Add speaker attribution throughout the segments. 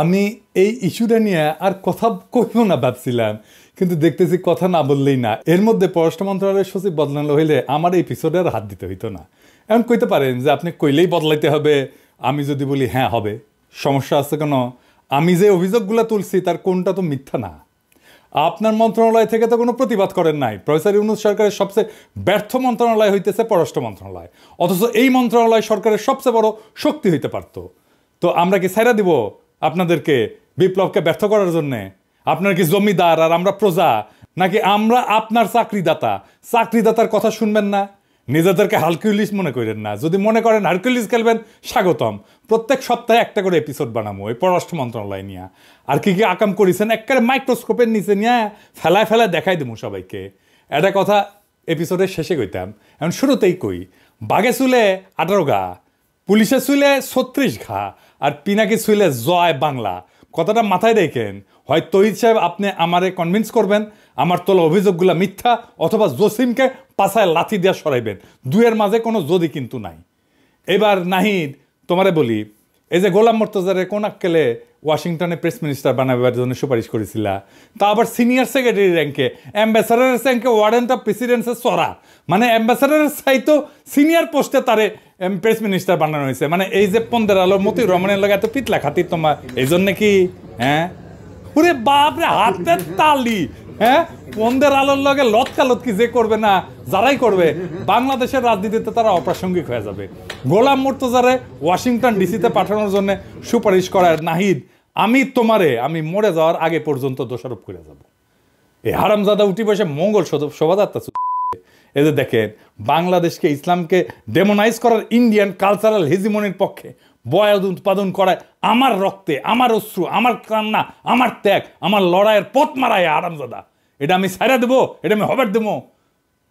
Speaker 1: আমি এই ইস্যুটা নিয়ে আর কথা কইব না ভাবছিলাম, কিন্তু দেখতেছি কথা না বললেই না। এর মধ্যে পররাষ্ট্র মন্ত্রণালয়ের সচিব বদলানো হইলে আমার এই এপিসোডে আর হাত দিতে হইতো না। এমন কইতে পারেন যে আপনি কইলেই বদলাইতে হবে, আমি যদি বলি হ্যাঁ হবে, সমস্যা আছে কেন? আমি যে অভিযোগগুলো তুলছি তার কোনটা তো মিথ্যা না। আপনার মন্ত্রণালয় থেকে তো কোনো প্রতিবাদ করেন নাই। প্রফেসর ইউনূস সরকারের সবচেয়ে ব্যর্থ মন্ত্রণালয় হইতেছে পররাষ্ট্র মন্ত্রণালয়, অথচ এই মন্ত্রণালয় সরকারের সবচেয়ে বড় শক্তি হইতে পারত। তো আমরা কি ছাইরা দিব আপনাদেরকে বিপ্লবকে ব্যর্থ করার জন্যে? আপনার কি জমিদার আর আমরা প্রজা, নাকি আমরা আপনার চাকরিদাতার কথা শুনবেন না? নিজেদেরকে হারকিউলিস মনে করেন না। যদি মনে করেন হারকিউলিস খেলবেন, স্বাগতম। প্রত্যেক সপ্তাহে একটা করে এপিসোড বানাবো এই পররাষ্ট্র মন্ত্রণালয় নিয়ে। আর কি কি আকাম করেছেন একেবারে মাইক্রোস্কোপের নিচে নিয়ে ফেলায় দেখাই দেবো সবাইকে। একটা কথা এপিসোডের শেষে কইতাম, এখন শুরুতেই কই। বাঘে চুলে 18 ঘা, পুলিশে চুলে 36 ঘা, আর পিনাকি চুলে জয় বাংলা। কথাটা মাথায় রেখেন। হয় তহিদ সাহেব আপনি আমারে কনভিন্স করবেন আমার তোলা অভিযোগগুলো মিথ্যা, অথবা জসিমকে পাছায় লাথি দিয়ে সরাইবেন। দুয়ের মাঝে কোনো যদি কিন্তু নাই। এবার নাহিদ তোমারে বলি, এই যে গোলাম মোর্তজারে কোন আক্কেলে ওয়াশিংটনে প্রেস মিনিস্টার বানাবার জন্য সুপারিশ করেছিল, তা আবার সিনিয়র সেক্রেটারি র্যাঙ্কে, অ্যাম্বাসাডারের র্যাঙ্কে, ওয়ারেন্ট অফ প্রেসিডেন্সের চড়া, মানে অ্যাম্বাসাডারের চাইতো সিনিয়র পোস্টে তারে প্রেস মিনিস্টার বানানো হয়েছে। মানে এই যে 15 আলোর মতি রমণের লাগে এত পিতলা খাতির তোমার এই জন্য কি? হ্যাঁ ওরে বাপরে, হাতের তালি। হ্যাঁ 15 আলোর লগে লতকালতকি যে করবে না, যারাই করবে বাংলাদেশের রাজনীতিতে তারা অপ্রাসঙ্গিক হয়ে যাবে। গোলাম মোর্তজারে ওয়াশিংটন ডিসিতে পাঠানোর জন্য সুপারিশ করার নাহিদ, আমি মরে যাওয়ার আগে পর্যন্ত দোষারোপ করে যাব। এই হারামজাদা উঠি বসে মঙ্গল শোভাযাত্রা। এই যে দেখেন, বাংলাদেশকে ইসলামকে ডেমোনাইজ করার ইন্ডিয়ান কালচারাল হেজিমনির পক্ষে বয়াদ উৎপাদন করায় আমার রক্তে, আমার অশ্রু, আমার কান্না, আমার ত্যাগ, আমার লড়াইয়ের পথ মারায় হারামজাদা। এটা আমি ছাইরা দেবো, এটা আমি হবার দেবো।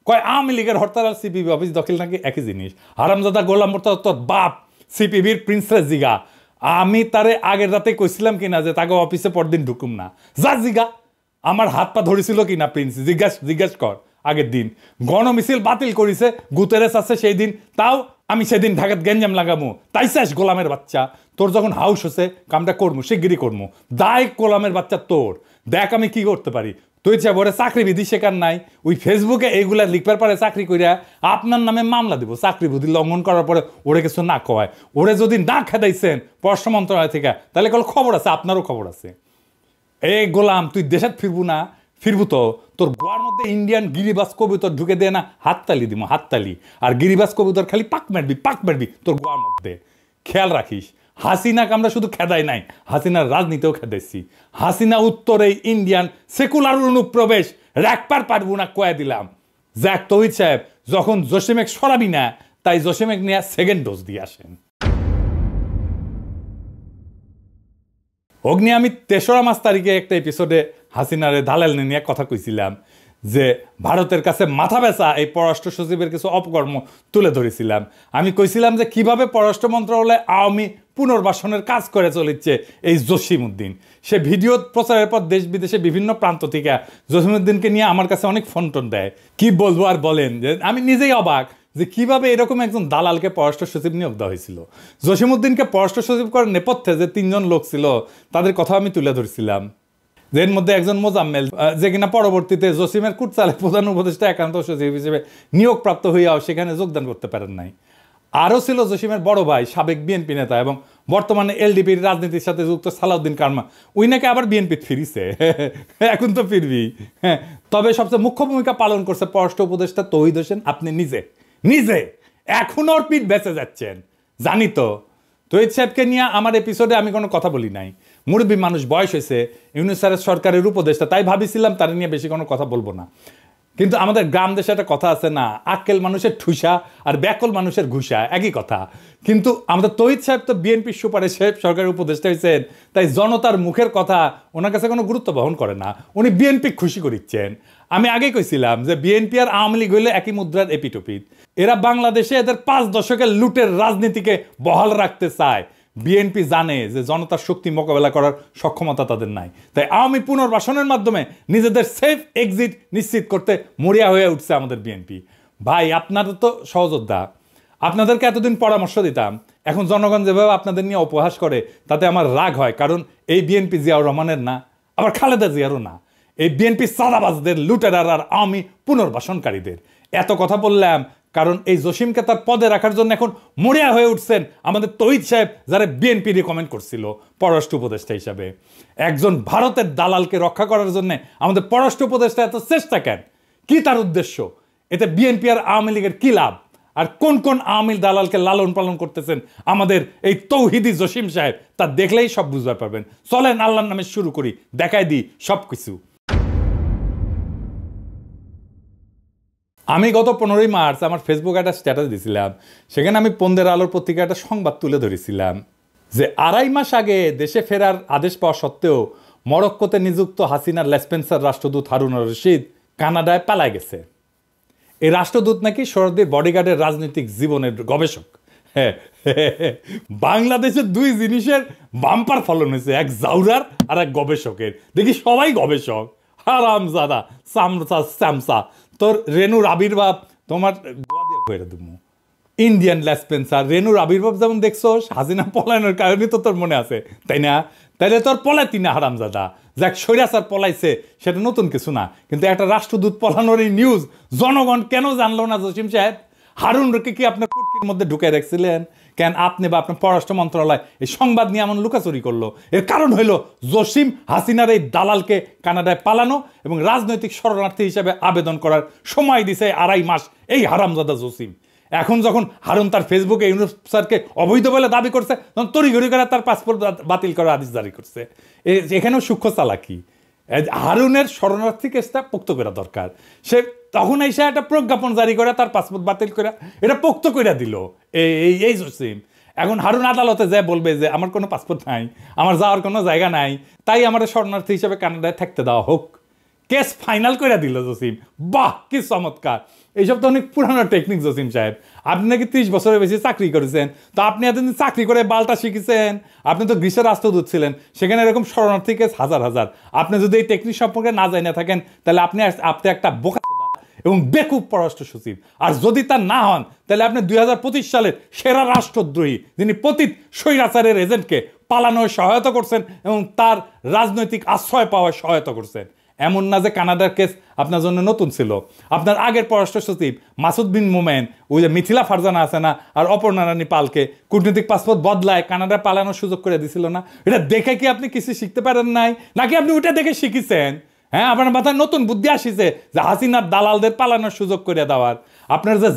Speaker 1: কয় আওয়ামী লীগের হরতাল আর সিপিবি অফিস দখল নাকি একই জিনিস। হারামজাদা গোলাম মোর্তজা তোর বাপ সিপিবির প্রিন্সেস জিগা। আমি তারে আগের রাতে কইছিলাম কিনা যে তাকে অফিসে পরদিন ঢুকুম না, যা জিগা। আমার হাত পা ধরেছিল কিনা প্রিন্স, জিজ্ঞাসা কর। আগের দিন গণমিছিল বাতিল করেছে, গুতেরেস আছে সেই দিন, তাও আমি সেদিন ঢাকাত গেঞ্জাম লাগামু। তাই চাস গোলামের বাচ্চা, তোর যখন হাউস হচ্ছে কামটা করবো, শিগগিরি করবো। দায় গোলামের বাচ্চা তোর, দেখ আমি কি করতে পারি। তুই চাই ওরে চাকরি বিধি শেখার নাই, ওই ফেসবুকে এইগুলা লিখবার পারে চাকরি করিয়া আপনার নামে মামলা দিব। চাকরি বিধি লঙ্ঘন করার পরে ওরে কিছু না কয়, ওরে যদি না খেদাইছেন পররাষ্ট্র মন্ত্রণালয় থেকে, তাহলে কল খবর আছে, আপনারও খবর আছে। এই গোলাম তুই দেশে ফিরবো না? ফিরবো তো, তোর গোয়ার মধ্যে ইন্ডিয়ান গিরিবাস কবুতর ঢুকে দেয় না, হাততালি দিব, হাততালি। আর গিরিবাস কবুতর খালি পাক মারবি তোর গোয়ার মধ্যে। খেয়াল রাখিস, হাসিনাকে আমরা শুধু খেদাই নাই, হাসিনার রাজনীতিও খেদাইছি। হাসিনা উত্তরে ইন্ডিয়ান সেকুলার অনুপ্রবেশ রাখবার পারবো না কয়ে দিলাম। যাক তহিদ সাহেব, যখন জসিমেক সরাবি না, তাই জসিমেক নিয়ে সেকেন্ড ডোজ দিয়ে আসেন। অগ্নি আমি 3রা মার্চ তারিখে একটা এপিসোডে হাসিনারে দালাল নিয়ে কথা কইছিলাম যে ভারতের কাছে মাথা বেচা এই পররাষ্ট্র সচিবের কিছু অপকর্ম তুলে ধরেছিলাম। আমি কইছিলাম যে কিভাবে পররাষ্ট্র মন্ত্রণালয়ে আওয়ামী পুনর্বাসনের কাজ করে চলেছে এই জসিমউদ্দিন। সে ভিডিও প্রচারের পর দেশ বিদেশে বিভিন্ন প্রান্ত থেকে জসিমউদ্দিনকে নিয়ে আমার কাছে অনেক ফোন টোন দেয়। কি বলবো আর বলেন, যে আমি নিজেই অবাক যে কিভাবে এরকম একজন দালালকে পররাষ্ট্র সচিব নিয়োগ দেওয়া হয়েছিল। জসিমউদ্দিনকে পররাষ্ট্র সচিব করার নেপথ্যে যে 3 জন লোক ছিল তাদের কথা আমি তুলে ধরছিলাম। এর মধ্যে একজন মোজাম্মেল, যে কিনা পরবর্তীতে জসিমের কুটচালে প্রধান উপদেষ্টা একান্ত সচিব হিসেবে নিয়োগপ্রাপ্ত হইয়াও সেখানে যোগদান করতে পারেন নাই। আরও ছিল জসিমের বড় ভাই, সাবেক বিএনপি নেতা এবং বর্তমানে এলডিপির রাজনীতির সাথে যুক্ত সালাউদ্দিন কারমা। উই নাকি আবার বিএনপি ফিরিছে, এখন তো ফিরবি। হ্যাঁ, তবে সবচেয়ে মুখ্য ভূমিকা পালন করছে পররাষ্ট্র উপদেষ্টা তৌহিদ হোসেন। আপনি নিজে এখনো ওর পিঠ বেঁচে যাচ্ছেন, জানি তো। তৌহিদ সাহেবকে নিয়ে আমার এপিসোডে আমি কোনো কথা বলি নাই। মুরব্বী মানুষ, বয়স হয়েছে, ইউনূস সরকারের উপদেষ্টা, তাই ভাবিছিলাম তার নিয়ে বেশি কোনো কথা বলবো না। কিন্তু আমাদের গ্রাম দেশে একটা কথা আছে না, আক্কেল মানুষের ঠুসা আর ব্যাকল মানুষের ঘুষা, একই কথা। কিন্তু আমাদের তৌহিদ সাহেব তো বিএনপির সুপারিশে সরকারের উপদেষ্টা হয়েছেন, তাই জনতার মুখের কথা ওনার কাছে কোনো গুরুত্ব বহন করে না। উনি বিএনপি খুশি করিচ্ছেন। আমি আগে কইছিলাম যে বিএনপি আর আওয়ামী লীগ হইলে একই মুদ্রার এপিটোপিট। এরা বাংলাদেশে এদের 5 দশকের লুটের রাজনীতিকে বহাল রাখতে চায়। বিএনপি জানে যে জনতার শক্তি মোকাবেলা করার সক্ষমতা তাদের নাই, তাই আওয়ামী পুনর্বাসনের মাধ্যমে নিজেদের সেফ এক্সিট নিশ্চিত করতে মরিয়া হয়ে উঠছে আমাদের বিএনপি। ভাই আপনারা তো সহযোদ্ধা, আপনাদেরকে এতদিন পরামর্শ দিতাম, এখন জনগণ যেভাবে আপনাদের নিয়ে উপহাস করে তাতে আমার রাগ হয়। কারণ এই বিএনপি জিয়াউর রহমানের না, আবার খালেদা জিয়ারও না, এই বিএনপি সাদাবাজদের, লুটেরার আর আওয়ামী পুনর্বাসনকারীদের। এত কথা বললাম কারণ এই জসিমকে তার পদে রাখার জন্য এখন মরিয়া হয়ে উঠছেন আমাদের তৌহিদ সাহেব, যারা বিএনপি রিকমেন্ড করছিল পররাষ্ট্র উপদেষ্টা হিসাবে। একজন ভারতের দালালকে রক্ষা করার জন্য আমাদের পররাষ্ট্র উপদেষ্টা এত চেষ্টা কেন? কি তার উদ্দেশ্য? এতে বিএনপি আর আওয়ামী লীগের কি লাভ? আর কোন কোন আওয়ামী দালালকে লালন পালন করতেছেন আমাদের এই তৌহিদি জসিম সাহেব, তা দেখলেই সব বুঝতে পারবেন। চলেন আল্লাহর নামে শুরু করি, দেখাই দিই সব কিছু। আমি গত 15ই মার্চ আমার ফেসবুকে একটা স্ট্যাটাস দিয়েছিলাম, সেখানে আমি পন্দের আলোর পত্রিকা একটা সংবাদ তুলে ধরেছিলাম যে 2.5 মাস আগে দেশে ফেরার আদেশ পাওয়া সত্ত্বেও মরক্কোতে নিযুক্ত হাসিনার লেসপেন্সার রাষ্ট্রদূত হারুন রশিদ কানাডায় পালায় গেছে। এই রাষ্ট্রদূত নাকি শরদের বডিগার্ডের রাজনৈতিক জীবনের গবেষক। বাংলাদেশের 2 জিনিসের বাম্পার ফলন হয়েছে, এক জাউরার আর এক গবেষকের। দেখি সবাই গবেষক, হারামজাদা স্যামসা। তোর রেনুর আবির্ভাব তোমার করে দেবো। ইন্ডিয়ান লেসপেন্সার রেনুর আবির্ভাব যেমন দেখছো হাসিনা পলায়নের কারণে তো তোর মনে আছে, তাই না? তাইলে তোর পলাইতি না হারামজাদা। যাক, স্বৈরাচার পলাইছে সেটা নতুন কিছু না, কিন্তু একটা রাষ্ট্রদূত পলানোর এই নিউজ জনগণ কেন জানলো না? জসিম সাহেব, হারুনকে কি আপনার কুটকির মধ্যে ঢুকে রাখছিলেন কেন? আপনি বা আপনার পররাষ্ট্র মন্ত্রণালয় এই সংবাদ নিয়ে এমন লুকাচুরি করলো? এর কারণ হইল জসিম হাসিনার এই দালালকে কানাডায় পালানো এবং রাজনৈতিক শরণার্থী হিসেবে আবেদন করার সময় দিছে 2.5 মাস এই হারামজাদা জসিম। এখন যখন হারুন তার ফেসবুকে ইউনুস স্যারকে অবৈধ বলে দাবি করছে, তখন তড়িঘড়ি করে তার পাসপোর্ট বাতিল করার আদেশ জারি করছে। এখানেও সূক্ষ্ম চালাকি। হারুনের শরণার্থী কেসটা পোক্ত করা দরকার। সে তখন এসে একটা প্রজ্ঞাপন জারি করে তার পাসপোর্ট বাতিল করে এটা পোক্ত করে দিল এই জসিম। এখন হারুন আদালতে যায় বলবে যে আমার কোনো পাসপোর্ট নাই, আমার যাওয়ার কোনো জায়গা নাই, তাই আমার শরণার্থী হিসেবে কানাডায় থাকতে দেওয়া হোক। কেস ফাইনাল করে দিল জসিম। বাহ, কি চমৎকার! এইসব তো অনেক পুরানো টেকনিক জসিম সাহেব। আপনি নাকি 30 বছরের বেশি চাকরি করেছেন, তো আপনি এতদিন চাকরি করে বালটা শিখেছেন। আপনি তো গ্রীসের রাষ্ট্রদূত ছিলেন, সেখানে এরকম শরণার্থী কেস হাজার হাজার। আপনি যদি এই টেকনিক সম্পর্কে না জানিয়ে থাকেন তাহলে আপনি একটা বোকা এবং বেকুব পররাষ্ট্র সচিব। আর যদি তা না হন তাহলে আপনি 2025 সালের সেরা রাষ্ট্রদ্রোহী, যিনি পতিত স্বৈরাচারের এজেন্টকে পালানোয় সহায়তা করছেন এবং তার রাজনৈতিক আশ্রয় পাওয়ায় সহায়তা করছেন। এমন না যে কানাডার কেস আপনার জন্য নতুন ছিল। আপনার আগের পররাষ্ট্র সচিব মাসুদ বিন মোমেন, ওই যে মিথিলা ফারজানা আছে না, আর অপর্ণা রানী পালকে কূটনৈতিক পাসপোর্ট বদলায় কানাডায় পালানোর সুযোগ করে দিছিল না? এটা দেখে কি আপনি কিছু শিখতে পারেন নাই, নাকি আপনি ওইটা দেখে শিখেছেন? হ্যাঁ, আপনার মাথায় নতুন বুদ্ধি আসিছে যে হাসিনার দালালদের পালানোর সুযোগ করে দেওয়ার। আপনার যে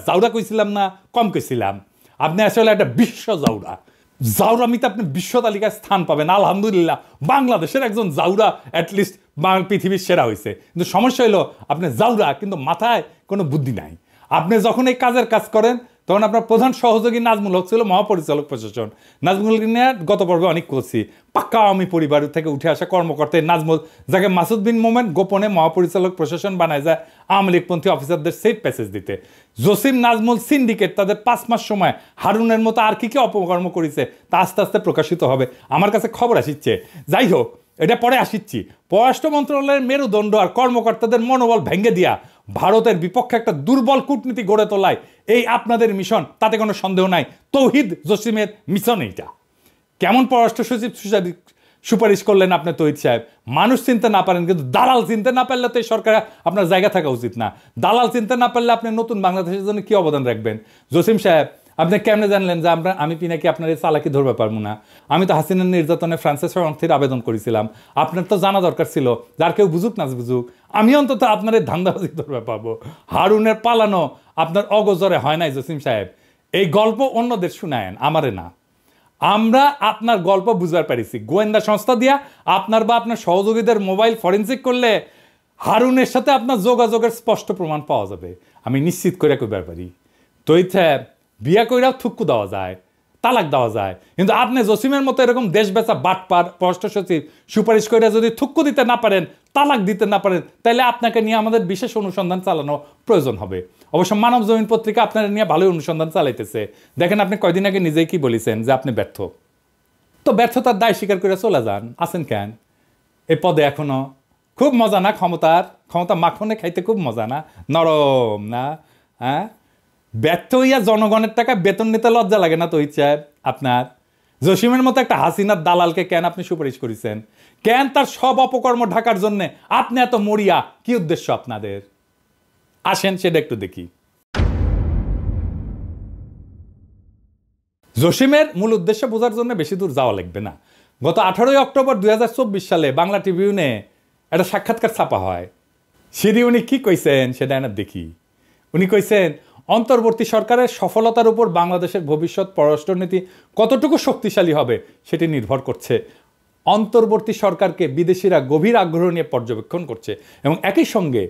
Speaker 1: জাউরা কইছিলাম না, কম কইছিলাম। আপনি আসলে একটা বিশ্ব জাউরা। জাউরামিতে আপনি বিশ্ব তালিকায় স্থান পাবেন। আলহামদুলিল্লাহ, বাংলাদেশের একজন জাউরা অ্যাটলিস্ট পৃথিবীর সেরা হয়েছে। কিন্তু সমস্যা হলো আপনি জাউরা, কিন্তু মাথায় কোনো বুদ্ধি নাই। আপনি যখন এই কাজের কাজ করেন তখন আপনার প্রধান সহযোগী নাজমুল হক ছিল মহাপরিচালক প্রশাসন। নাজমুল নিয়ে গত পর্বে অনেক করছি। পাক্কা আওয়ামী পরিবার থেকে উঠে আসা কর্মকর্তা নাজমুল, যাকে মাসুদ বিন মোমেন গোপনে মহাপরিচালক প্রশাসন বানায় যায় আওয়ামী লীগপন্থী অফিসারদের সেফ প্যাসেজ দিতে। জসিম নাজমুল সিন্ডিকেট তাদের 5 মাস সময় হারুনের মতো আর কি অপকর্ম করেছে তা আস্তে আস্তে প্রকাশিত হবে। আমার কাছে খবর আসিচ্ছে। যাই হোক, এটা পরে আসিচ্ছি। পররাষ্ট্র মন্ত্রণালয়ের মেরুদণ্ড আর কর্মকর্তাদের মনোবল ভেঙে দিয়া ভারতের বিপক্ষে একটা দুর্বল কূটনীতি গড়ে তোলায় এই আপনাদের মিশন, তাতে কোনো সন্দেহ নাই। তৌহিদ জসিমের মিশন এইটা। কেমন পররাষ্ট্র সচিব সুপারিশ করলেন আপনি তৌহিদ সাহেব? মানুষ চিনতে না পারেন, কিন্তু দালাল চিনতে না পারলে তো এই সরকারে আপনার জায়গা থাকা উচিত না। দালাল চিনতে না পারলে আপনি নতুন বাংলাদেশের জন্য কি অবদান রাখবেন? জসিম সাহেব, আপনি কেমনে জানলেন যে আমি পিনাকি আপনার এই চালাকি ধরবে পারবো না? আমি তো হাসিনার নির্যাতনে ফ্রান্সের শরণার্থীর আবেদন করেছিলাম। আপনার তো জানা দরকার ছিল, যার কেউ বুঝুক না বুঝুক, আমি অন্তত আপনার এই ধান্দাবাজি ধরবে পাবো। হারুনের পালানো আপনার অগোচরে হয় নাই জসিম সাহেব। এই গল্প অন্যদের শুনায়েন, আমারে না। আমরা আপনার গল্প বুঝবার পারিছি। গোয়েন্দা সংস্থা দিয়া আপনার বা আপনার সহযোগীদের মোবাইল ফরেন্সিক করলে হারুনের সাথে আপনার যোগাযোগের স্পষ্ট প্রমাণ পাওয়া যাবে। আমি নিশ্চিত করে কইবার পারি। তৈরি বিয়া কইরাও থুক্কু দেওয়া যায়, তালাক দেওয়া যায়, কিন্তু আপনি জসিমের মতো এরকম দেশ বেচা বাটপার পররাষ্ট্র সচিব সুপারিশ করে যদি থুক্কু দিতে না পারেন, তালাক দিতে না পারেন, তাহলে আপনাকে নিয়ে আমাদের বিশেষ অনুসন্ধান চালানো প্রয়োজন হবে। অবশ্য মানব জমিন পত্রিকা আপনারা নিয়ে ভালোই অনুসন্ধান চালাইতেছে। দেখেন আপনি কয়দিন আগে নিজেই কি বলেছেন যে আপনি ব্যর্থ। তো ব্যর্থতার দায় স্বীকার করে চলে যান, আছেন কেন এই পদে এখনো? খুব মজা না ক্ষমতা মাখনে খাইতে খুব মজা না, নরম না? হ্যাঁ, ব্যর্থ হইয়া জনগণের টাকা বেতন নিতে লজ্জা লাগে না তো ইচ্ছা আপনার? জসিমের মতো একটা হাসিনার দালালকে কেন আপনি সুপারিশ করেছেন? কেন তার সব অপকর্ম ঢাকার জন্য আপনি এত মরিয়া? কি উদ্দেশ্য আপনাদের? আসেন সেটা একটু দেখি। জসিমের মূল উদ্দেশ্য বোঝার জন্য বেশি দূর যাওয়া লাগবে না। গত 18 অক্টোবর 2024 সালে বাংলা ট্রিবিউনে একটা সাক্ষাৎকার ছাপা হয়। সেটি উনি কি কইছেন সেটা না দেখি। উনি কইছেন, অন্তর্বর্তী সরকারের সফলতার উপর বাংলাদেশের ভবিষ্যৎ পররাষ্ট্রনীতি কতটুকু শক্তিশালী হবে সেটি নির্ভর করছে। অন্তর্বর্তী সরকারকে বিদেশিরা গভীর আগ্রহ নিয়ে পর্যবেক্ষণ করছে এবং একই সঙ্গে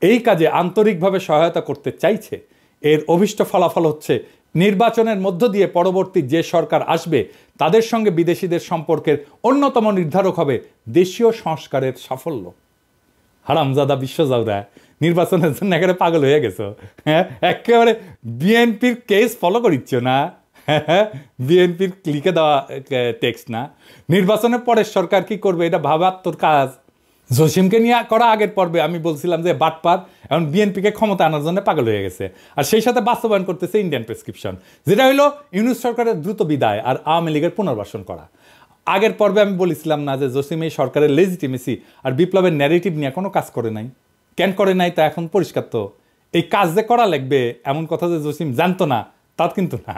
Speaker 1: এই কাজে আন্তরিকভাবে সহায়তা করতে চাইছে। এর অভীষ্ট ফলাফল হচ্ছে নির্বাচনের মধ্য দিয়ে পরবর্তী যে সরকার আসবে তাদের সঙ্গে বিদেশিদের সম্পর্কের অন্যতম নির্ধারক হবে দেশীয় সংস্কারের সাফল্য। হারামজাদা বিশ্বজাউরা, নির্বাচনের জন্য একেবারে পাগল হয়ে গেছো। হ্যাঁ, একেবারে বিএনপির কেস ফলো করিচ্ছ না? বিএনপির লিখে দেওয়া টেক্সট না? নির্বাচনের পরে সরকার কি করবে এটা ভাবার তোর কাজ। জসিমকে নিয়ে করা আগের পর্বে আমি বলছিলাম যে বাটপার এখন বিএনপিকে ক্ষমতা আনার জন্য পাগল হয়ে গেছে, আর সেই সাথে বাস্তবায়ন করতেছে ইন্ডিয়ান প্রেসক্রিপশন, যেটা হলো ইউনূস সরকারের দ্রুত বিদায় আর আওয়ামী লীগের পুনর্বাসন করা। আগের পর্বে আমি বলেছিলাম না যে জসিম এই সরকারের লেজিটিমেসি আর বিপ্লবের ন্যারেটিভ নিয়ে কোনো কাজ করে নাই? কেন করে নাই তা এখন পরিষ্কার। তো এই কাজ যে করা লাগবে এমন কথা যে জসিম জানতো না তা কিন্তু না।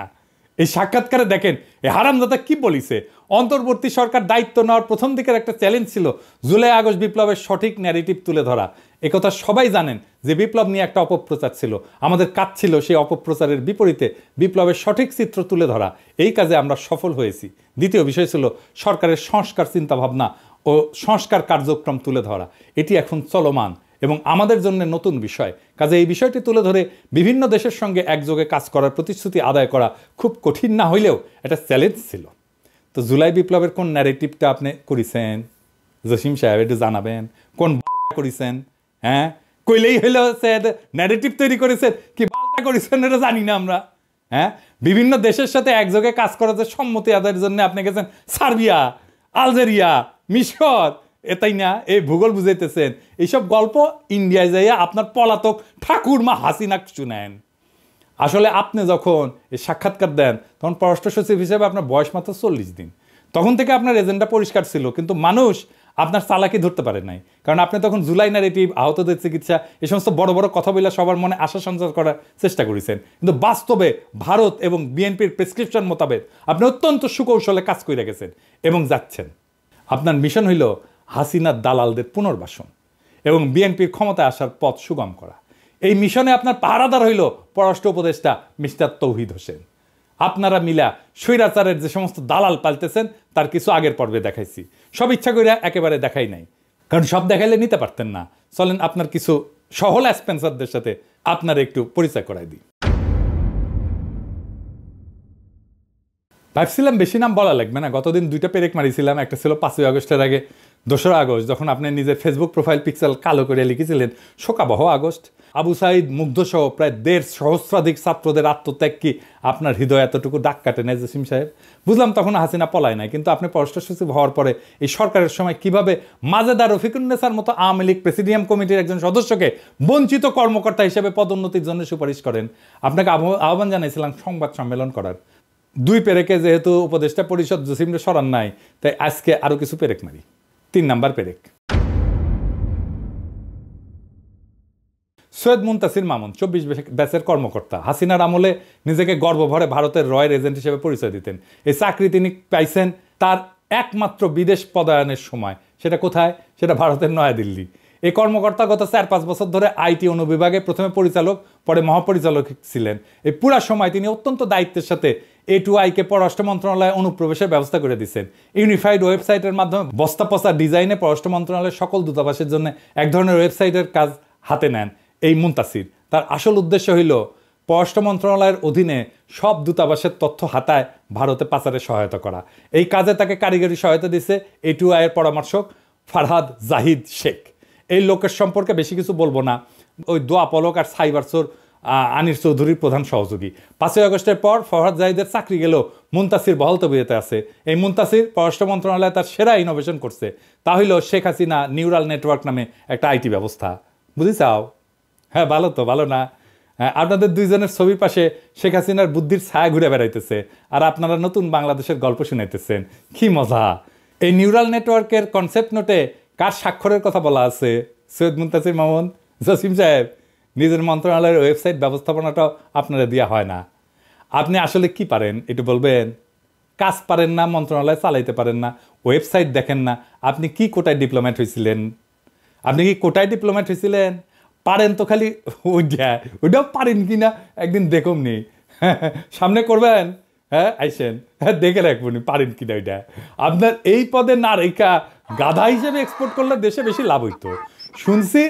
Speaker 1: এই সাক্ষাৎকারে দেখেন এই হারামজাদা কি বলিছে। অন্তর্বর্তী সরকার দায়িত্ব নেওয়ার প্রথম দিকের একটা চ্যালেঞ্জ ছিল জুলাই আগস্ট বিপ্লবের সঠিক ন্যারেটিভ তুলে ধরা। একথা সবাই জানেন যে বিপ্লব নিয়ে একটা অপপ্রচার ছিল, আমাদের কাজ ছিল সেই অপপ্রচারের বিপরীতে বিপ্লবের সঠিক চিত্র তুলে ধরা। এই কাজে আমরা সফল হয়েছি। দ্বিতীয় বিষয় ছিল সরকারের সংস্কার চিন্তাভাবনা ও সংস্কার কার্যক্রম তুলে ধরা। এটি এখন চলমান এবং আমাদের জন্য নতুন বিষয়। কাজে এই বিষয়টি তুলে ধরে বিভিন্ন দেশের সঙ্গে একযোগে কাজ করার প্রতিশ্রুতি আদায় করা খুব কঠিন না হইলেও একটা চ্যালেঞ্জ ছিল। তো জুলাই বিপ্লবের কোন ন্যারেটিভটা আপনি করেছেন জসিম সাহেব একটু জানাবেন? কোন করেছেন? হ্যাঁ, কইলেই হইলো ন্যারেটিভ তৈরি করেছেন, কি বালটা করেছেন এটা জানি না আমরা। হ্যাঁ, বিভিন্ন দেশের সাথে একযোগে কাজ করার যে সম্মতি আদায়ের জন্য আপনি গেছেন সার্বিয়া, আলজেরিয়া, মিশর, এটাই না? এই ভূগোল বুঝাইতেছেন। এইসব গল্প ইন্ডিয়ায় যাইয়া আপনার পলাতক ঠাকুরমা হাসিনা শুনেন। আসলে আপনি যখন এই সাক্ষাৎকার দেন তখন পররাষ্ট্র সচিব হিসেবে আপনার বয়স মাত্র 40 দিন। তখন থেকে আপনার এজেন্ডা পরিষ্কার ছিল, কিন্তু মানুষ আপনার চালাকি ধরতে পারে নাই। কারণ আপনি তখন জুলাই ন্যারেটিভ, আহতদের চিকিৎসা, এই সমস্ত বড় বড় কথা বলে সবার মনে আশা সঞ্চার করার চেষ্টা করেছেন। কিন্তু বাস্তবে ভারত এবং বিএনপির প্রেসক্রিপশন মোতাবেক আপনি অত্যন্ত সুকৌশলে কাজ করে গেছেন এবং যাচ্ছেন। আপনার মিশন হইল হাসিনার দালালদের পুনর্বাসন এবং বিএনপির ক্ষমতায় আসার পথ সুগম করা। এই মিশনে আপনার পাহারাদার হইল পররাষ্ট্র উপদেষ্টা মিস্টার তৌহিদ হোসেন। আপনারা মিলা স্বৈরাচারের যে সমস্ত দালাল পালতেছেন তার কিছু আগের পর্বে দেখাইছি। সব ইচ্ছা করে একেবারে দেখাই নাই, কারণ সব দেখাইলে নিতে পারতেন না। চলেন আপনার কিছু সহলা স্পেন্সারদের সাথে আপনার একটু পরিচয় করাই দিই। ভাবছিলাম বেশি নাম বলা লাগবে না, গতদিন 2টা পেরেক মারিছিলাম। একটা ছিল 5ই আগস্টের আগে 2রা আগস্ট, যখন আপনি নিজের ফেসবুক প্রোফাইল পিক্সেল কালো করে লিখেছিলেন শোকাবহ আগস্ট। আবু সাইদ মুগ্ধসহ প্রায় 1.5 সহস্রাধিক ছাত্রদের আত্মত্যাগ কি আপনার হৃদয় এতটুকু ডাক কাটে না জসিম সাহেব? বুঝলাম তখন হাসিনা পলায় নাই, কিন্তু আপনি পররাষ্ট্র সচিব হওয়ার পরে এই সরকারের সময় কিভাবে মাজেদা রফিকুন্নেসার মতো আওয়ামী লীগ প্রেসিডিয়াম কমিটির একজন সদস্যকে বঞ্চিত কর্মকর্তা হিসেবে পদোন্নতির জন্য সুপারিশ করেন। আপনাকে আহ্বান জানাইছিলাম সংবাদ সম্মেলন করার। 2 পেরেকে যেহেতু উপদেষ্টা পরিষদ জসিমরে সরান নাই, তাই আজকে আরো কিছু পেরেক মারি। 3 নাম্বার পেরেক। সৈয়দ মুনতাসির মামুন 24 ব্যাচের কর্মকর্তা, হাসিনার আমলে নিজেকে গর্বভরে ভারতের রয়ের এজেন্ট হিসেবে পরিচয় দিতেন। এই চাকরি তিনি পাইছেন তার একমাত্র বিদেশ পদায়নের সময়। সেটা কোথায়? সেটা ভারতের নয়াদিল্লি। এই কর্মকর্তা গত 4-5 বছর ধরে আইটি অনুবিভাগে প্রথমে পরিচালক, পরে মহাপরিচালক ছিলেন। এই পুরা সময় তিনি অত্যন্ত দায়িত্বের সাথে A2I-কে পররাষ্ট্র মন্ত্রণালয়ে অনুপ্রবেশের ব্যবস্থা করে দিচ্ছেন। ইউনিফাইড ওয়েবসাইটের মাধ্যমে বস্তা পচা ডিজাইনে পররাষ্ট্র মন্ত্রণালয়ের সকল দূতাবাসের জন্য এক ধরনের ওয়েবসাইটের কাজ হাতে নেন এই মুনতাসির। তার আসল উদ্দেশ্য হইল পররাষ্ট্র মন্ত্রণালয়ের অধীনে সব দূতাবাসের তথ্য হাতায় ভারতে পাচারে সহায়তা করা। এই কাজে তাকে কারিগরি সহায়তা দিচ্ছে A2I-এর পরামর্শক ফারহাদ জাহিদ শেখ। এই লোকের সম্পর্কে বেশি কিছু বলবো না। ওই দোয়া পলক আর সাইবার চোর আনির চৌধুরীর প্রধান সহযোগী। 5ই আগস্টের পর ফরহাদ জাহিদের চাকরি গেলেও মুনতাসির বহাল তবিয়তে আছে। এই মুনতাসির পররাষ্ট্র মন্ত্রণালয়ে তার সেরা ইনোভেশন করছে, তা হইল শেখ হাসিনা নিউরাল নেটওয়ার্ক নামে একটা আইটি ব্যবস্থা। বুঝিছাও? হ্যাঁ, ভালো তো, ভালো না? হ্যাঁ, আপনাদের দুইজনের ছবির পাশে শেখ হাসিনার বুদ্ধির ছায়া ঘুরে বেড়াইতেছে, আর আপনারা নতুন বাংলাদেশের গল্প শুনাইতেছেন। কি মজা! এই নিউরাল নেটওয়ার্কের কনসেপ্ট নোটে কার স্বাক্ষরের কথা বলা আছে? সৈয়দ মুনতাসির মামুন, জসিম সাহেব। নিজের মন্ত্রণালয়ের ওয়েবসাইট ব্যবস্থাপনাটাও আপনারা দেওয়া হয় না। আপনি আসলে কি পারেন একটু বলবেন? কাজ পারেন না, মন্ত্রণালয় চালাইতে পারেন না, ওয়েবসাইট দেখেন না। আপনি কি কোটায় ডিপ্লোম্যাট হয়েছিলেন? আপনি কি কোটায় ডিপ্লোম্যাট হয়েছিলেন? পারেন তো খালি ওইটাও পারেন কি না একদিন দেখুন নি, সামনে করবেন। হ্যাঁ, আইসেন, হ্যাঁ, দেখে রাখবো নি পারেন কিনা। ওইটা আপনার এই পদে না রেখা গাধা হিসেবে এক্সপোর্ট করলে দেশে বেশি লাভ হইতো। শুনছি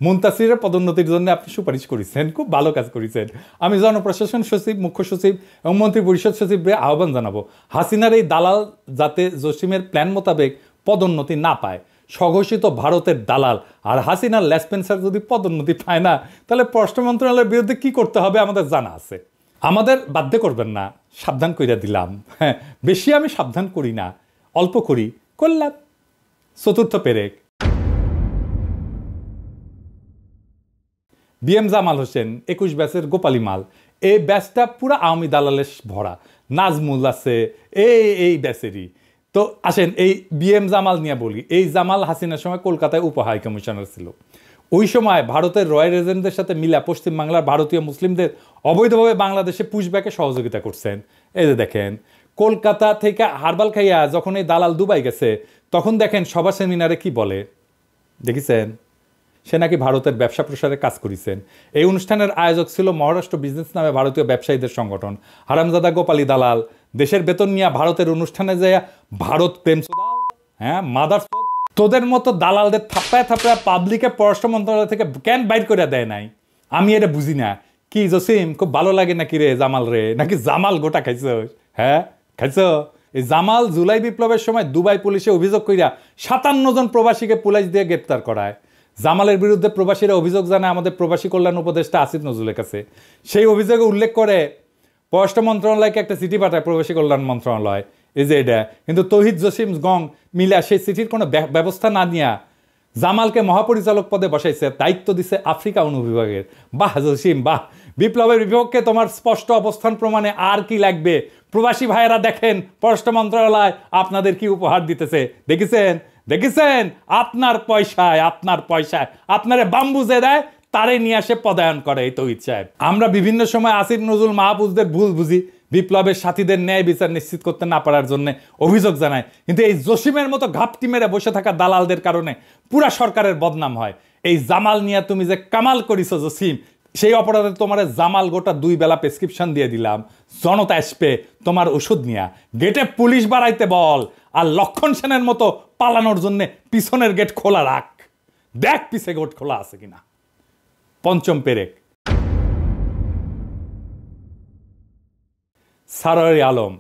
Speaker 1: মুনতাসিরের পদোন্নতির জন্য আপনি সুপারিশ করেছেন, খুব ভালো কাজ করেছেন। আমি জনপ্রশাসন সচিব, মুখ্য সচিব এবং মন্ত্রী পরিষদ সচিবকে আহ্বান জানাবো, হাসিনার এই দালাল যাতে জসিমের প্ল্যান মোতাবেক পদোন্নতি না পায়। স্বঘোষিত ভারতের দালাল আর হাসিনার লেসপেন্সার যদি পদোন্নতি পায় না, তাহলে পররাষ্ট্র মন্ত্রণালয়ের বিরুদ্ধে কি করতে হবে আমাদের জানা আছে। আমাদের বাধ্য করবেন না, সাবধান কইরা দিলাম। হ্যাঁ, বেশি আমি সাবধান করি না, অল্প করি, করলাম। চতুর্থ পেরেক। বিএম জামাল হোসেন 21 ব্যাচের গোপালী মাল। এই ব্যাচটা পুরা আওয়ামী দালালের ভরা। নাজমুল আছে এই ব্যাচেরই। তো আসেন এই বিএম জামাল নিয়ে বলি। এই জামাল হাসিনার সময় কলকাতায় উপ হাই কমিশনার ছিল। ওই সময় ভারতের রয়্যাল এজেন্টদের সাথে মিলা পশ্চিমবাংলার ভারতীয় মুসলিমদের অবৈধভাবে বাংলাদেশে পুশব্যাকে সহযোগিতা করছেন। এই যে দেখেন, কলকাতা থেকে হারবাল খাইয়া যখন এই দালাল দুবাই গেছে, তখন দেখেন সভা সেমিনারে কি বলে দেখেছেন? সে নাকি ভারতের ব্যবসা প্রসারে কাজ করেছেন। এই অনুষ্ঠানের আয়োজক ছিল মহারাষ্ট্র বিজনেস নামে ভারতীয় ব্যবসায়ীদের সংগঠন। হারামজাদা গোপালী দালাল দেশের বেতন নিয়ে ভারতের অনুষ্ঠানে যায় ভারত প্রেম। হ্যাঁ, মাদার তোদের মতো দালালদের থাপ্পায় থাপ্পায় পাবলিকে পররাষ্ট্র মন্ত্রণালয় থেকে কেন বাইর করে দেয় নাই? আমি এটা বুঝি না। কি জসিম, খুব ভালো লাগে নাকি রে জামাল রে? নাকি জামাল গোটা খাইছ? হ্যাঁ, খাইছ? এই জামাল জুলাই বিপ্লবের সময় দুবাই পুলিশে অভিযোগ কইরা 57 জন প্রবাসীকে পুলিশ দিয়ে গ্রেপ্তার করায়। জামালের বিরুদ্ধে প্রবাসীরা অভিযোগ জানায় আমাদের প্রবাসী কল্যাণ উপদেষ্টা আসিফ নজরুলের কাছে। সেই অভিযোগে উল্লেখ করে পররাষ্ট্র মন্ত্রণালয়কে একটা চিঠি পাঠায় প্রবাসী কল্যাণ মন্ত্রণালয়। এই যে এটা কিন্তু তৌহিদ জসিম গং মিলা সেই চিঠির কোনো ব্যবস্থা না নিয়ে জামালকে মহাপরিচালক পদে বসাইছে, দায়িত্ব দিছে আফ্রিকা অনুবিভাগের। বাহ জসিম, বাহ! বিপ্লবের বিপক্ষে তোমার স্পষ্ট অবস্থান প্রমাণে আর কি লাগবে? প্রবাসী ভাইয়েরা দেখেন পররাষ্ট্র মন্ত্রণালয় আপনাদের কি উপহার দিতেছে। দেখেছেন? দেখেছেন? আপনার পয়সায় আপনারে বাম্বু যে দেয় তারে নিয়ে আসে পদায়ন করে এই তৌহিদ সাহেব। আমরা বিভিন্ন সময় আসিফ নজরুল মাহফুজদের ভুল বুঝি, বিপ্লবের সাথীদের ন্যায় বিচার নিশ্চিত করতে না পারার জন্য অভিযোগ জানায়। কিন্তু এই জসিমের মতো ঘাপটি মেরে বসে থাকা দালালদের কারণে পুরা সরকারের বদনাম হয়। এই জামাল নিয়ে তুমি যে কামাল করিস জসিম, সেই অপরাধে তোমার জামাল গোটা 2 বেলা প্রেসক্রিপশন দিয়ে দিলাম। জনতা আসবে তোমার ওষুধ নিয়ে, গেটে পুলিশ বাড়াইতে বল, আর লক্ষণ সেনের মতো পালানোর জন্য পিছনের গেট খোলা রাখ। দেখ পিছে গেট খোলা আছে কিনা। পঞ্চম পেরেক। সারোয়ার আলম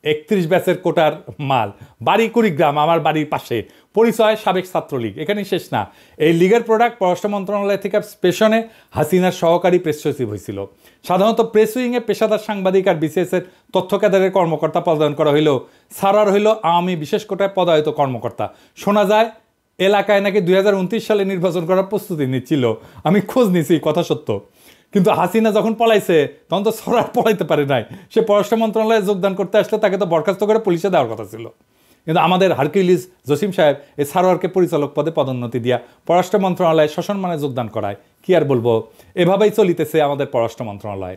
Speaker 1: 31 ব্যাচের কোটার মাল। বাড়ি কুড়িগ্রাম, আমার বাড়ির পাশে। পরিচয় সাবেক ছাত্রলীগ। এখানেই শেষ না, এই লীগের প্রোডাক্ট পররাষ্ট্র মন্ত্রণালয় থেকে পেশনে হাসিনার সহকারী প্রেস সচিব হয়েছিল। সাধারণত প্রেস উইংয়ে পেশাদার সাংবাদিক আর বিসিএসের তথ্য কেন্দ্রের কর্মকর্তা পদায়ন করা হইলেও সারোয়ার হইল আওয়ামী বিশেষ কোটায় পদায়িত কর্মকর্তা। শোনা যায় এলাকায় নাকি 2029 সালে নির্বাচন করার প্রস্তুতি নিচ্ছিল। আমি খোঁজ নিছি, কথা সত্য। কিন্তু হাসিনা যখন পলাইছে তখন তো সরার পলাইতে পারে নাই। সে পররাষ্ট্র মন্ত্রণালয়ে যোগদান করতে আসলে তাকে তো বরখাস্ত করে পুলিশে দেওয়ার কথা ছিল। কিন্তু আমাদের হারকিউলিস জসিম সাহেব এই সারোয়ারকে পরিচালক পদে পদোন্নতি দিয়া পররাষ্ট্র মন্ত্রণালয়ে সসম্মানে যোগদান করায়। কি আর বলবো, এভাবেই চলিতেছে আমাদের পররাষ্ট্র মন্ত্রণালয়।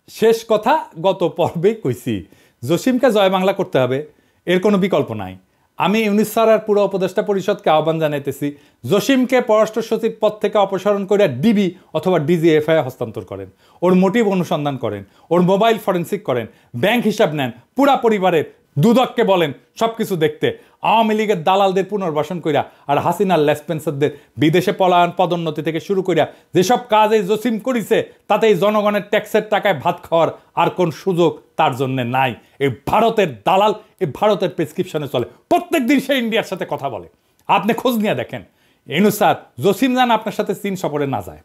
Speaker 1: শেষ কথা গত পর্বেই কইছি, জসিমকে জয় বাংলা করতে হবে, এর কোনো বিকল্প নাই। আমি ইউনিস স্যার আর পুরো উপদেষ্টা পরিষদকে আহ্বান জানাইতেছি, জসিমকে পররাষ্ট্র সচিব পদ থেকে অপসারণ করে ডিবি অথবা ডিজিএফআই হস্তান্তর করেন, ওর মোটিভ অনুসন্ধান করেন, ওর মোবাইল ফরেন্সিক করেন, ব্যাংক হিসাব নেন, পুরা পরিবারের দুদককে বলেন সবকিছু দেখতে। আওয়ামী লীগের দালালদের পুনর্বাসন কইরা আর হাসিনার লেসপেন্সারদের বিদেশে পলায়ন, পদোন্নতি থেকে শুরু কইরা যেসব কাজ এই জসিম করিছে, তাতে এই জনগণের ট্যাক্সের টাকায় ভাত খাওয়ার আর কোন সুযোগ তার জন্য নাই। এই ভারতের দালাল এই ভারতের প্রেসক্রিপশনে চলে, প্রত্যেক দিন সে ইন্ডিয়ার সাথে কথা বলে। আপনি খোঁজ নিয়ে দেখেন, ইউনূস স্যার, জসিম জান আপনার সাথে চীন সফরে না যায়।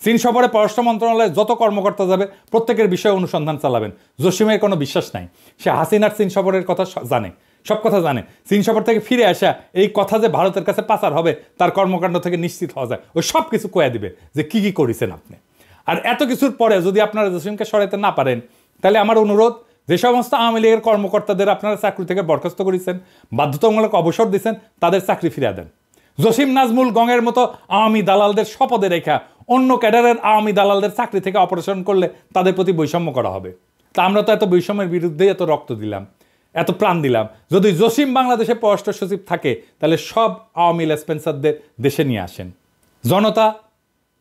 Speaker 1: চীন সফরে পররাষ্ট্র মন্ত্রণালয়ে যত কর্মকর্তা যাবে প্রত্যেকের বিষয়ে অনুসন্ধান চালাবেন। জসিমের কোনো বিশ্বাস নাই, সে হাসিনার চীন সফরের কথা জানে, সব কথা জানে। চীন সফর থেকে ফিরে আসা এই কথা যে ভারতের কাছে পাচার হবে তার কর্মকাণ্ড থেকে নিশ্চিত হওয়া যায়, ওই সব কিছু কয়ে দিবে যে কি কি করেছেন আপনি। আর এত কিছুর পরে যদি আপনারা জসিমকে সরাইতে না পারেন, তাহলে আমার অনুরোধ, যে সমস্ত আওয়ামী লীগের কর্মকর্তাদের আপনারা চাকরি থেকে বরখাস্ত করেছেন, বাধ্যতামূলক অবসর দিয়েছেন, তাদের চাকরি ফিরিয়ে দেন। জসিম নাজমুল গঙের মতো আওয়ামী দালালদের শপথে রেখা অন্য ক্যাডারের আওয়ামী দালালদের চাকরি থেকে অপারেশন করলে তাদের প্রতি বৈষম্য করা হবে। তা আমরা তো এত বৈষম্যের বিরুদ্ধে এত রক্ত দিলাম, এত প্রাণ দিলাম। যদি জসিম বাংলাদেশে পররাষ্ট্র সচিব থাকে, তাহলে সব আওয়ামী লেসপেন্সারদের দেশে নিয়ে আসেন, জনতা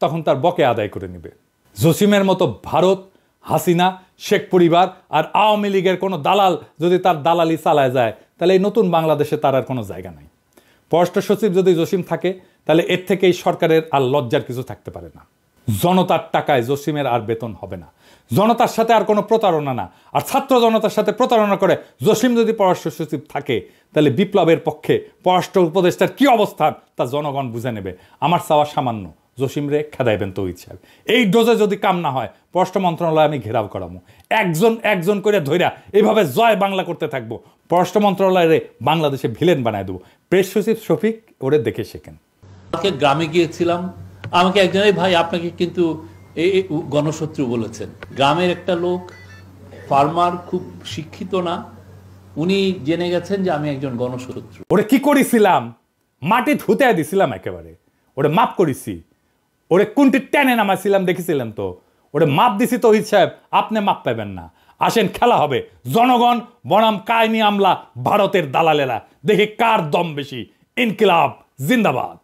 Speaker 1: তখন তার বকে আদায় করে নেবে। জসিমের মতো ভারত, হাসিনা, শেখ পরিবার আর আওয়ামী লীগের কোনো দালাল যদি তার দালালি চালায় যায়, তাহলে এই নতুন বাংলাদেশে তার আর কোনো জায়গা নাই। পররাষ্ট্র সচিব যদি জসিম থাকে, তাহলে এর থেকে এই সরকারের আর লজ্জার কিছু থাকতে পারে না। জনতার টাকায় জসিমের আর বেতন হবে না, জনতার সাথে আর কোনো প্রতারণা না। আর ছাত্র জনতার সাথে প্রতারণা করে জসিম যদি পররাষ্ট্র সচিব থাকে, তাহলে বিপ্লবের পক্ষে পররাষ্ট্র উপদেষ্টার কি অবস্থান তা জনগণ বুঝে নেবে। আমার চাওয়া সামান্য, জসিম রে খেদাইবেন তো ইচ্ছা। এই ডোজে যদি কাম না হয়, পররাষ্ট্র মন্ত্রণালয় আমি ঘেরাও করাবো, একজন একজন করে ধইরা এইভাবে জয় বাংলা করতে থাকবো। পররাষ্ট্র মন্ত্রণালয়ে বাংলাদেশে ভিলেন বানায় দেবো। প্রেস সচিব শফিক ওরে দেখে শেখেন।
Speaker 2: গ্রামে গিয়েছিলাম, আমাকে একজন, ভাই আপনাকে কিন্তু এই গণশত্রু বলেছেন। গ্রামের একটা লোক, ফার্মার, খুব শিক্ষিত না, উনি জেনে গেছেন যে আমি একজন গণশত্রু।
Speaker 1: ওরে কি করেছিলাম, মাটি ধুতে দিছিলাম একেবারে, ওরে মাপ করেছি, ওরে কোনটি টেনে নামাইছিলাম দেখেছিলেন তো, ওরে মাপ দিছি তো সাহেব, আপনি মাপ পাবেন না। আসেন, খেলা হবে জনগণ বনাম কায়েমি আমলা ভারতের দালালেরা, দেখে কার দম বেশি। ইনকিলাব জিন্দাবাদ।